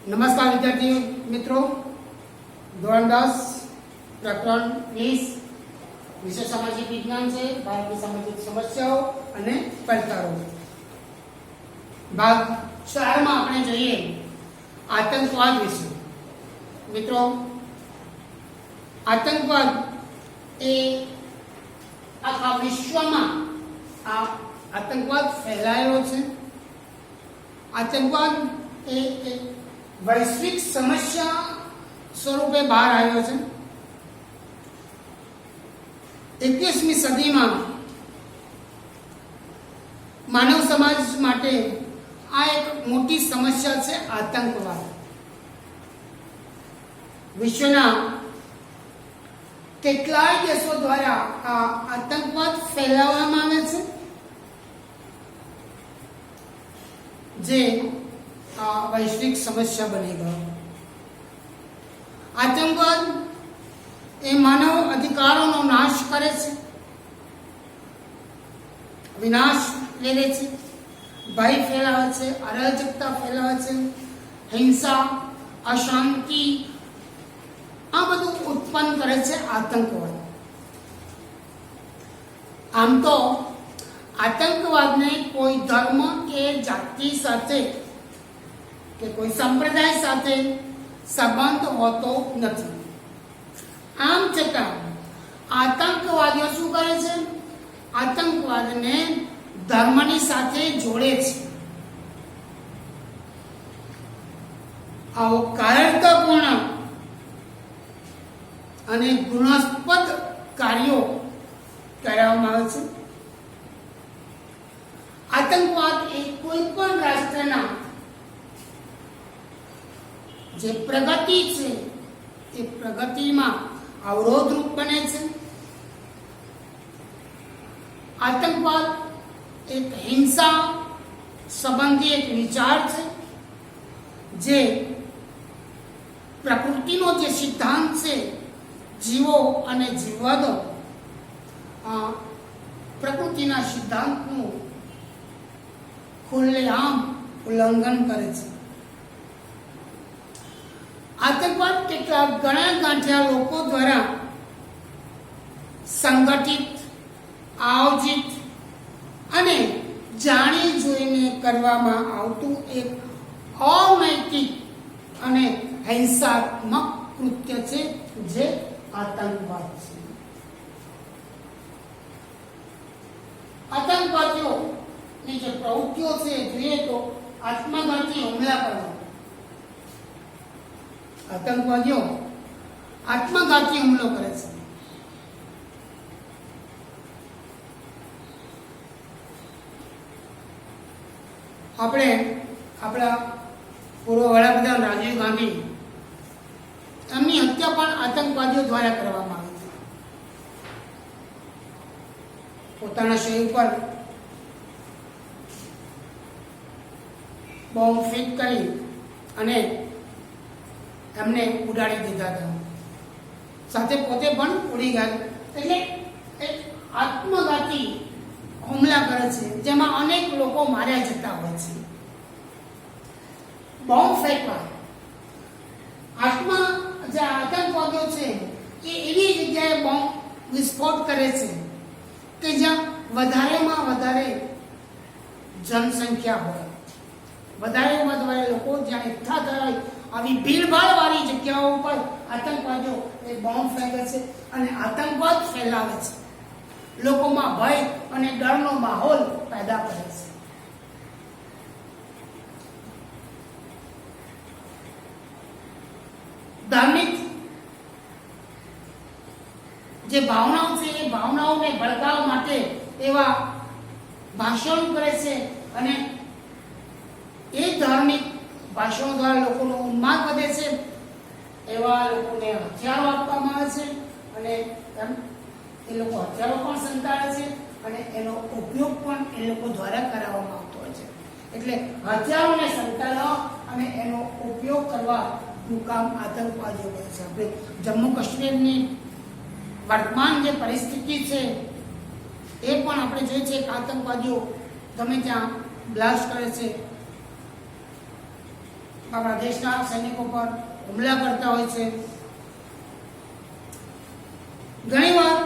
નમસ્કાર વિદ્યાર્થી મિત્રો, ધોરણ 10 પ્રકરણ 20 વિષય સામાજિક વિજ્ઞાન છે. ભારતની સામાજિક સમસ્યાઓ અને પડકારો. ભાગ 4 માં આપણે જોઈએ આતંકવાદ વિશે. મિત્રો, આતંકવાદ એ આખા વિશ્વમાં આતંકવાદ ફેલાયેલો છે. આતંકવાદ એ વૈશ્વિક સમસ્યા સ્વરૂપે બહાર આવ્યો છે. 21મી સદીમાં માનવ સમાજ માટે આ એક મોટી સમસ્યા છે, આતંકવાદ. વિશ્વના કેટલાય દેશો દ્વારા આ આતંકવાદ ફેલાવવામાં આવે છે, જે વૈશ્વિક સમસ્યા બની ગયો. આતંકવાદ એ માનવ અધિકારોનો નાશ કરે છે, વિનાશ કરે છે, ભય ફેલાવે છે, અરાજકતા ફેલાવે છે, હિંસા, અશાંતિ, આ બધું ઉત્પન્ન કરે છે આતંકવાદ. આમ તો આતંકવાદને કોઈ ધર્મ કે જાતિ સાથે કે કોઈ સંપ્રદાય સાથે સંબંધ હોતો નથી. આમ છતાં આતંકવાદીઓ શું કરે છે? આતંકવાદને ધર્મની સાથે જોડે છે. આવો કાયરતાપૂર્ણ અને ઘૃણાસ્પદ કાર્યો કરવામાં આવે છે. આતંકવાદ એ કોઈ પણ રાષ્ટ્રના જે પ્રગતિ છે એ પ્રગતિમાં અવરોધરૂપ બને છે. આતંકવાદ એક હિંસા સંબંધી એક વિચાર છે, જે પ્રકૃતિનો જે સિદ્ધાંત છે, જીવો અને જીવવા દો, પ્રકૃતિના સિદ્ધાંતનું ખુલ્લેઆમ ઉલ્લંઘન કરે છે. આતંકવાદ કેટલાક ઘણા ગાંઠિયા લોકો દ્વારા સંગઠિત, આયોજિત અને જાણી જોઈને કરવામાં આવતું એક અનૈતિક અને હિંસાત્મક કૃત્ય છે, જે આતંકવાદ છે. આતંકવાદીઓની જે પ્રવૃત્તિઓ છે જોઈએ તો આત્મઘાતી હુમલા કરવા. આતંકવાદીઓ આત્મઘાતી હુમલો કરે છે. આપણે આપણા પૂર્વ વડાપ્રધાન રાજીવ ગાંધી, એમની હત્યા પણ આતંકવાદીઓ દ્વારા કરવામાં આવી હતી. પોતાના શરીર પર બોમ્બ ફિટ કરી અને એમને ઉડાડી દીધા હતા. સાથે પોતે પણ ઉડી ગયા. એટલે એક આત્મઘાતી હુમલા કરે છે, જેમાં અનેક લોકો માર્યા જતા હોય છે. બોમ્બ ફેંકવા જે આતંકવાદીઓ છે એ એવી જગ્યાએ બોમ્બ વિસ્ફોટ કરે છે કે જ્યાં વધારેમાં વધારે જનસંખ્યા હોય, વધારેમાં વધારે લોકો જ્યાં એકઠા થાય, આવી ભીડભાડ વાળી જગ્યાઓ ઉપર આતંકવાદીઓ એ બોમ્બ ફેંકે છે અને આતંકવાદ ફેલાવે છે. લોકોમાં ભય અને ડરનો માહોલ પેદા કરે છે. ધાર્મિક જે ભાવનાઓ છે એ ભાવનાઓને ભડકાવવા માટે એવા ભાષણો કરે છે અને એ ધાર્મિક ભાષણો દ્વારા લોકોનો ઉન્માદ વધે છે. એવા લોકોને હથિયારો આપવામાં આવે છે અને એ લોકો હથિયારો પણ સંતાડે છે અને એનો ઉપયોગ પણ એ લોકો દ્વારા કરાવવામાં આવતો હોય છે. એટલે હથિયારોને સંતાડવા અને એનો ઉપયોગ કરવાનું કામ આતંકવાદીઓ કરે છે. આપણે જમ્મુ કાશ્મીરની વર્તમાન જે પરિસ્થિતિ છે એ પણ આપણે જોઈએ છે કે આતંકવાદીઓ ગમે ત્યાં બ્લાસ્ટ કરે છે, આપણા દેશના સૈનિકો પર હુમલા કરતા હોય છે. ઘણીવાર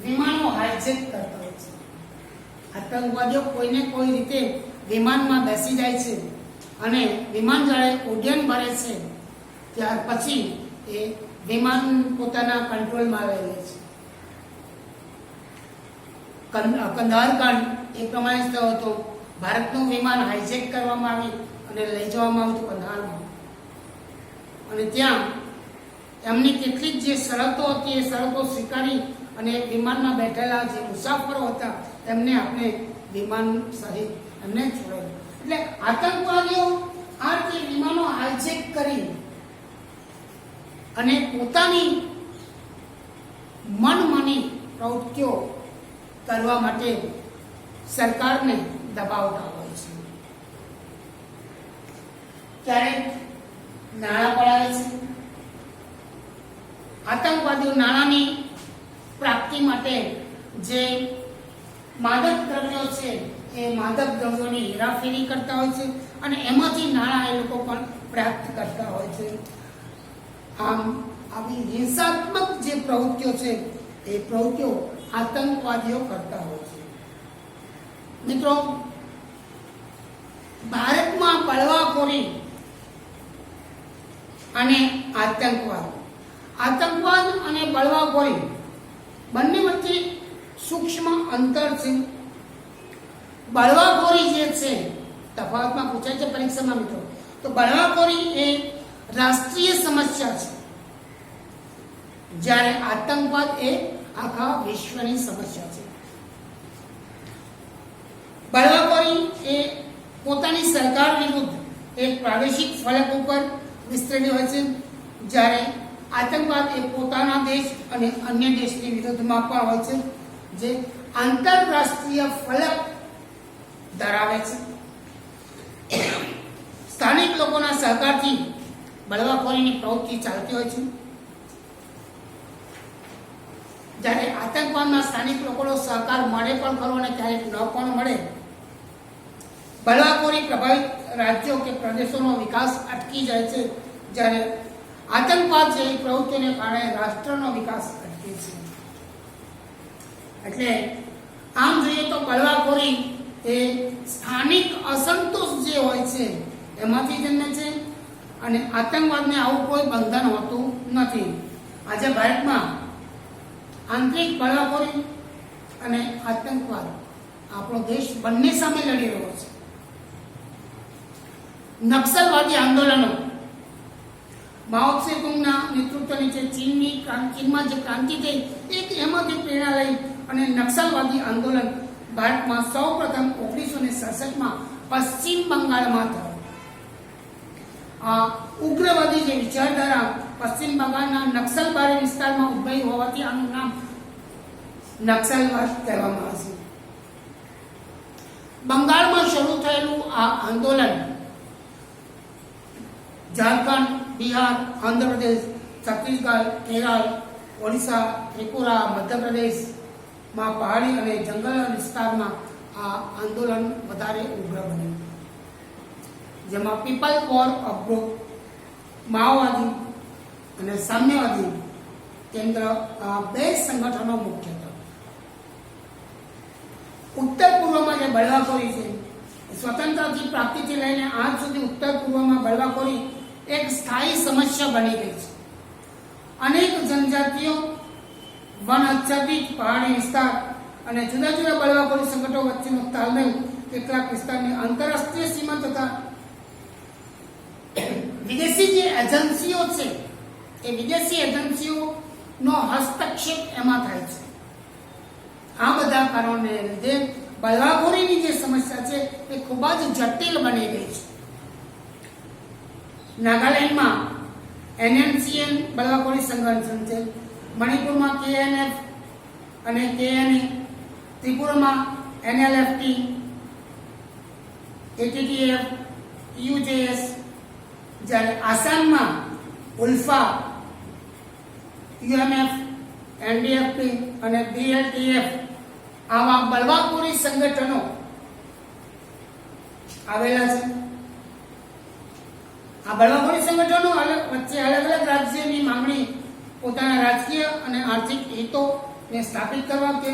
વિમાનો હાઇજેક કરતા હોય છે. આતંકવાદીઓ કોઈને કોઈ રીતે વિમાનમાં બેસી જાય છે અને વિમાન જ્યારે ઉડ્ડયન ભરે છે ત્યાર પછી એ વિમાન પોતાના કંટ્રોલમાં લઈ લે છે. કંદહાર કાંડ એ પ્રમાણે જ થયો હતો. ભારતનું વિમાન હાઇજેક કરવામાં આવી અને લઈ જવામાં આવ્યું હતું કંદહારમાં, અને ત્યાં એમની કેટલીક જે શરતો હતી એ શરતો સ્વીકારી અને વિમાનમાં બેઠેલા જે મુસાફરો હતા એમને આપણે વિમાન સહિત એમને છોડાવ્યું. એટલે આતંકવાદીઓ આ રીતે વિમાનો હાઇજેક કરી અને પોતાની મનમાની પ્રવૃત્તિઓ કરવા માટે સરકારને દબાવતા હોય છે. ક્યારેક નાણાં પડાવે છે. આતંકવાદીઓ નાણાંની પ્રાપ્તિ માટે જે માદક દ્રવ્યો છે એ માદક દ્રવ્યોની હેરાફેરી કરતા હોય છે અને એમાંથી નાણાં એ લોકો પણ પ્રાપ્ત કરતા હોય છે. આમ આવી હિંસાત્મક જે પ્રવૃત્તિઓ છે એ પ્રવૃત્તિઓ આતંકવાદીઓ કરતા હોય છે. મિત્રો, ભારતમાં બળવાખોરી અને આતંકવાદ અને બળવાખોરી બંને વચ્ચે સૂક્ષ્મ અંતર છે. બળવાખોરી જે છે, તફાવતમાં પૂછાય છે પરીક્ષામાં મિત્રો, તો બળવાખોરી એ રાષ્ટ્રીય સમસ્યા છે, જ્યારે આતંકવાદ એ આખા વિશ્વની સમસ્યા છે. બળવાખોરી એ પોતાની સરકાર વિરુદ્ધ એક પ્રાદેશિક ફલક ઉપર વિસ્તરેલી હોય છે, જ્યારે આતંકવાદ એ પોતાના દેશ અને અન્ય દેશની વિરુદ્ધમાં પણ હોય છે, જે આંતરરાષ્ટ્રીય ફલક ધરાવે છે. સ્થાનિક લોકોના સહકારથી બળવાખોરીની પ્રવૃત્તિ ચાલતી હોય છે, જ્યારે આતંકવાદમાં સ્થાનિક લોકોનો સહકાર મળે પણ ખરો અને ક્યારેક ન પણ મળે. બળવાખોરી પ્રભાવિત રાજ્યો કે પ્રદેશોનો વિકાસ અટકી જાય છે, જ્યારે આતંકવાદ જેવી પ્રવૃત્તિઓને કારણે રાષ્ટ્રનો વિકાસ અટકે છે. એટલે આમ જોઈએ તો બળવાખોરી એ સ્થાનિક અસંતોષ જે હોય છે એમાંથી જન્મે છે, અને આતંકવાદને આવું કોઈ બંધન હોતું નથી. આજે ભારતમાં આંતરિક બળવાખોરી અને આતંકવાદ આપણો દેશ બંને સામે લડી રહ્યો છે. નક્સલવાદી આંદોલનો માઓ ત્સે-તુંગના નેતૃત્વ નીચે ચીનમાં જે ક્રાંતિ થઈ એક એમાંથી પ્રેરણા લઈ અને નક્સલવાદી આંદોલન ભારતમાં સૌપ્રથમ 1967માં પશ્ચિમ બંગાળમાં થયું. આ ઉગ્રવાદી જે વિચારધારા પશ્ચિમ બંગાળના નક્સલબારી વિસ્તારમાં ઉદ્ભવી હોવાથી આનું નામ નક્સલવાદ કહેવામાં આવે છે. બંગાળમાં શરૂ થયેલું આ આંદોલન ઝારખંડ, બિહાર, આંધ્રપ્રદેશ, છત્તીસગઢ, કેરળ, ઓડિશા, ત્રિપુરા, મધ્યપ્રદેશમાં પહાડી અને જંગલ વિસ્તારમાં આ આંદોલન વધારે ઉગ્ર બન્યું, જેમાં પીપલ વોર ઓફ ગ્રુપ, માઓવાદી અને સામ્યવાદી કેન્દ્ર આ બે સંગઠનો મુખ્ય હતા. ઉત્તર પૂર્વમાં જે બળવાખોરી છે, સ્વતંત્રતાની પ્રાપ્તિથી લઈને આજ સુધી ઉત્તર પૂર્વમાં બળવાખોરી એક સ્થાયી સમસ્યા બની ગઈ છે. અનેક જનજાતિઓ, વન આચ્છાદિત પહાડી વિસ્તાર અને જુદા જુદા બળવાખોરી સંગઠનો વચ્ચેનો તાલમેલ કેટલાક વિસ્તારની આંતરરાષ્ટ્રીય સીમા તથા વિદેશી જે એજન્સીઓ છે એ વિદેશી એજન્સીઓનો હસ્તક્ષેપ એમાં થાય છે. આ બધા કારણોને લીધે બળવાખોરીની જે સમસ્યા છે એ ખૂબ જ જટિલ બની ગઈ છે. નાગાલેન્ડમાં NNCN બળવાખોરી સંગઠન છે, મણિપુરમાં KNF અને KNA, ત્રિપુરામાં NLFT, ATTF, UJS, જ્યારે આસામમાં ઉલ્ફા, UMF, NDFP અને BLTF આવા બળવાખોરી સંગઠનો આવેલા છે. આ બળવાખોરી સંગઠનો વચ્ચે અલગ અલગ રાજ્યની માંગણી પોતાના રાજકીય અને આર્થિક હિતોને સ્થાપિત કરવા કે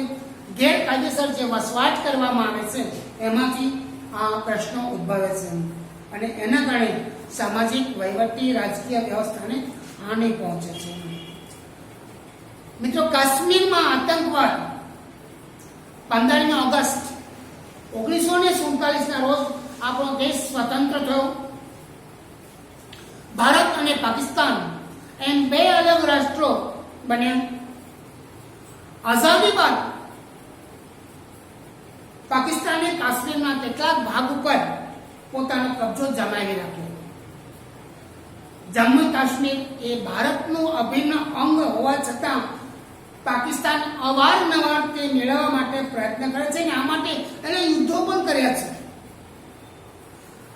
ગેરકાયદેસર જે વસવાટ કરવામાં આવે છે એમાંથી આ પ્રશ્નો ઉદ્ભવે છે અને એના કારણે સામાજિક વહીવટી રાજકીય વ્યવસ્થાને હાનિ પહોંચે છે. મિત્રો, કાશ્મીરમાં આતંકવાદ 15મી ઓગસ્ટ 1947 ના રોજ આપણો દેશ સ્વતંત્ર થયો. ભારત અને પાકિસ્તાન એમ બે અલગ રાષ્ટ્રો બન્યા. આઝાદી બાદ પાકિસ્તાને કાશ્મીરના કેટલાક ભાગ ઉપર પોતાનો કબજો જમાવી રાખ્યો. જમ્મુ કાશ્મીર એ ભારતનું અભિન્ન અંગ હોવા છતાં પાકિસ્તાન અવારનવાર તે મેળવવા માટે પ્રયત્ન કરે છે અને આ માટે એને યુદ્ધો પણ કર્યા છે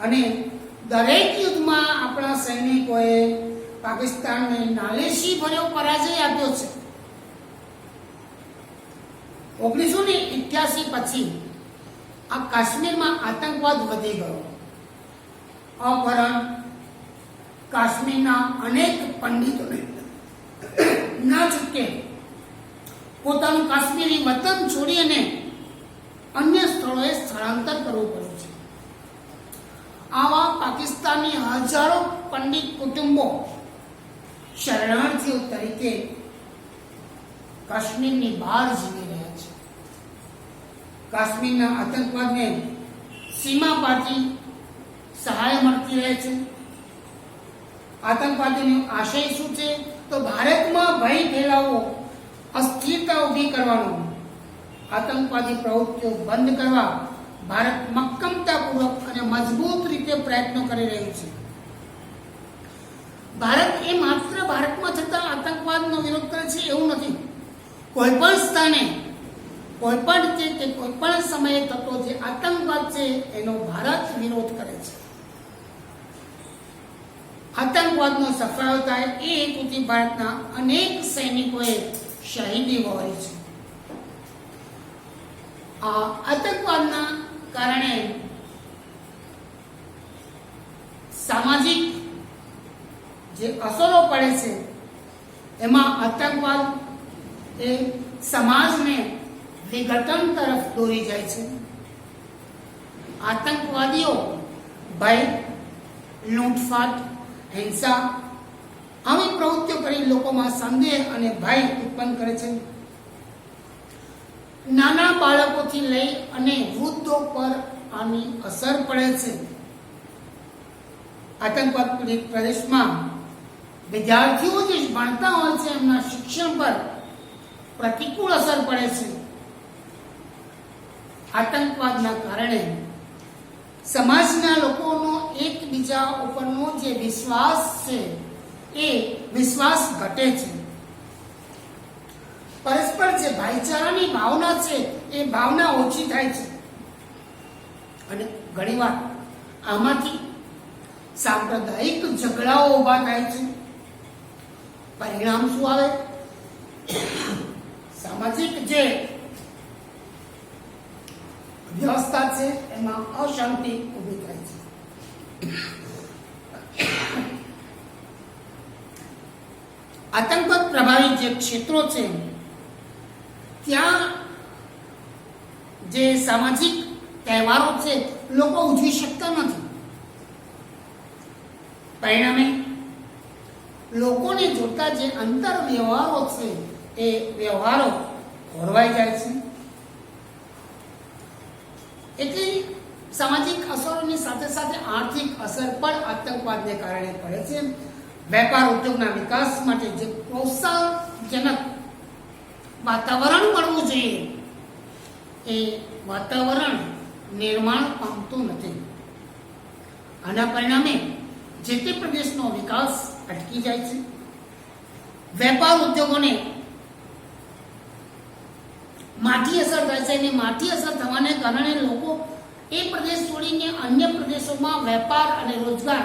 અને દરેક યુદ્ધમાં આપણા સૈનિકોએ પાકિસ્તાનને નાલેશી ભર્યો પરાજય આપ્યો છે. 1988 પછી આ કાશ્મીરમાં આતંકવાદ વધી ગયો. અપહરણ, કાશ્મીરના અનેક પંડિતોને ના છૂટકે પોતાનું કાશ્મીરી વતન છોડી અને અન્ય સ્થળોએ સ્થળાંતર કરવું પડ્યું છે. આવા પાકિસ્તાની હજારો પંડિત કુટુંબો શરણાર્થીઓ તરીકે કાશ્મીરની બહાર જીવી રહ્યા છે. કાશ્મીરના આતંકવાદને સીમા પારથી સહાય મળતી રહે છે. આતંકવાદીનો આશય શું છે? તો ભારતમાં ભય ફેલાવવો, અસ્થિરતા ઊભી કરવાનો. આતંકવાદી પ્રવૃત્તિઓ બંધ કરવા ભારત મક્કમતાપૂર્વક અને મજબૂત રીતે પ્રયત્નો કરી રહ્યું છે. ભારત એ માત્ર ભારતમાં થતા આતંકવાદનો વિરોધ કરે છે એવું નથી. કોઈ પણ સ્થાને, કોઈ પણ રીતે કે કોઈ પણ સમયે થતો જે આતંકવાદ છે એનો ભારત વિરોધ કરે છે. આતંકવાદનો સફળ થાય એ હેતુથી ભારતના અનેક સૈનિકોએ શહીદી વહોરી છે. આ આતંકવાદના કારણે સામાજિક જે અસરો પડે છે એમાં આતંકવાદ એ સમાજને વિઘટન તરફ દોરી જાય છે. આતંકવાદીઓ ભય, લૂંટફાટ, હિંસા આવી પ્રવૃત્તિઓ કરી લોકોમાં સંદેહ અને ભય ઉત્પન્ન કરે છે. નાના બાળકોથી લઈ અને વૃદ્ધો પર આની અસર પડે છે. આતંકવાદ પીડિત પ્રદેશમાં વિદ્યાર્થીઓ જે ભણતા હોય છે એમના શિક્ષણ પર પ્રતિકૂળ અસર પડે છે. આતંકવાદના કારણે સમાજના લોકોનો એકબીજા ઉપરનો જે વિશ્વાસ છે એ વિશ્વાસ ઘટે છે. પરસ્પર જે ભાઈચારાની ભાવના છે એ ભાવના ઓછી થાય છે અને ઘણીવાર આમાંથી સાંપ્રદાયિક ઝઘડાઓ ઊભા થાય છે. પરિણામ શું આવે? સામાજિક જે વ્યવસ્થા છે એમાં અશાંતિ ઊભી થાય છે. આતંકવાદ પ્રભાવિત જે ક્ષેત્રો છે ત્યાં જે સામાજિક તહેવારો છે લોકો ઉજવી શકતા નથી. પરિણામે લોકોને જોતા જે અંતર વ્યવહારો છે એ વ્યવહારો ખોરવાઈ જાય છે. એટલી સામાજિક અસરોની સાથે સાથે આર્થિક અસર પણ આતંકવાદને કારણે પડે છે. વેપાર ઉદ્યોગના વિકાસ માટે જે પ્રોત્સાહનજનક વાતાવરણ મળવું જોઈએ એ વાતાવરણ નિર્માણ પામતું નથી. આના પરિણામે જે તે પ્રદેશનો વિકાસ અટકી જાય છે. વેપાર ઉદ્યોગોને માઠી અસર થાય છે અને માઠી અસર થવાને કારણે લોકો એ પ્રદેશ છોડીને અન્ય પ્રદેશોમાં વેપાર અને રોજગાર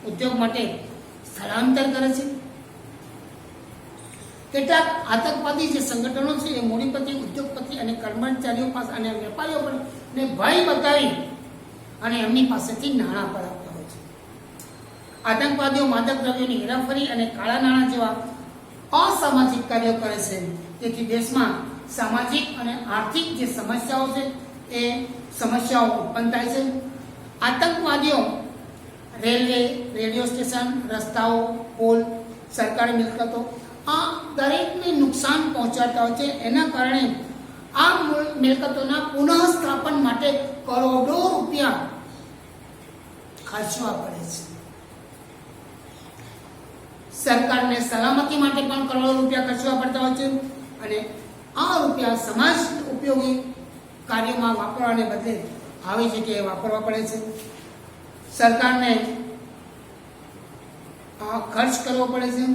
ઉદ્યોગ માટે સ્થળાંતર કરે છે. કેટલાક આતંકવાદી જે સંગઠનો છે એ મૂડીપતિ, ઉદ્યોગપતિ અને કર્મચારીઓ પાસે અને વેપારીઓ પર ભય બતાવી અને એમની પાસેથી નાણાં પડાવતા હોય છે. આતંકવાદીઓ માદક દ્રવ્યોની હેરાફેરી અને કાળા નાણાં જેવા અસામાજિક કાર્યો કરે છે. તેથી દેશમાં સામાજિક અને આર્થિક જે સમસ્યાઓ છે એ સમસ્યાઓ ઉત્પન્ન થાય છે. આતંકવાદીઓ રેલવે, રેડિયો સ્ટેશન, રસ્તાઓ, પુલ, સરકારી મિલકતો આ દરેકને નુકસાન પહોંચાડતા હોય છે. એના કારણે આ મિલકતોના પુનઃસ્થાપન માટે કરોડો રૂપિયા ખર્ચવા પડે છે. સરકારને સલામતી માટે પણ કરોડો રૂપિયા ખર્ચવા પડતા હોય છે અને આ રૂપિયા સમાજ ઉપયોગી કાર્યોમાં વાપરવાને બદલે આવી જગ્યાએ વાપરવા પડે છે. સરકારને ખર્ચ કરવો પડે છે.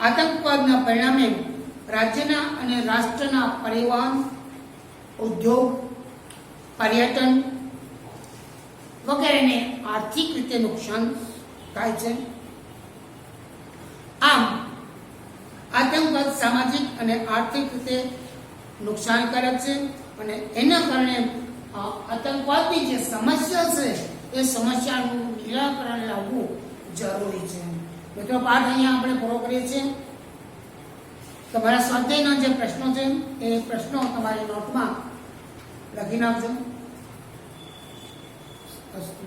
આતંકવાદના પરિણામે રાજ્યના અને રાષ્ટ્રના પરિવહન, ઉદ્યોગ, પર્યટન વગેરેને આર્થિક રીતે નુકસાન થાય છે. આમ આતંકવાદ સામાજિક અને આર્થિક રીતે નુકસાનકારક છે અને એના કારણે આતંકવાદની જે સમસ્યા છે એ સમસ્યાનું નિરાકરણ લાવવું જરૂરી છે. મિત્રો, પાઠ અહીંયા આપણે પૂરો કરીએ છીએ. તમારા સ્વાધ્યાયના જે પ્રશ્નો છે એ પ્રશ્નો તમારી નોટમાં લખી નાખજો.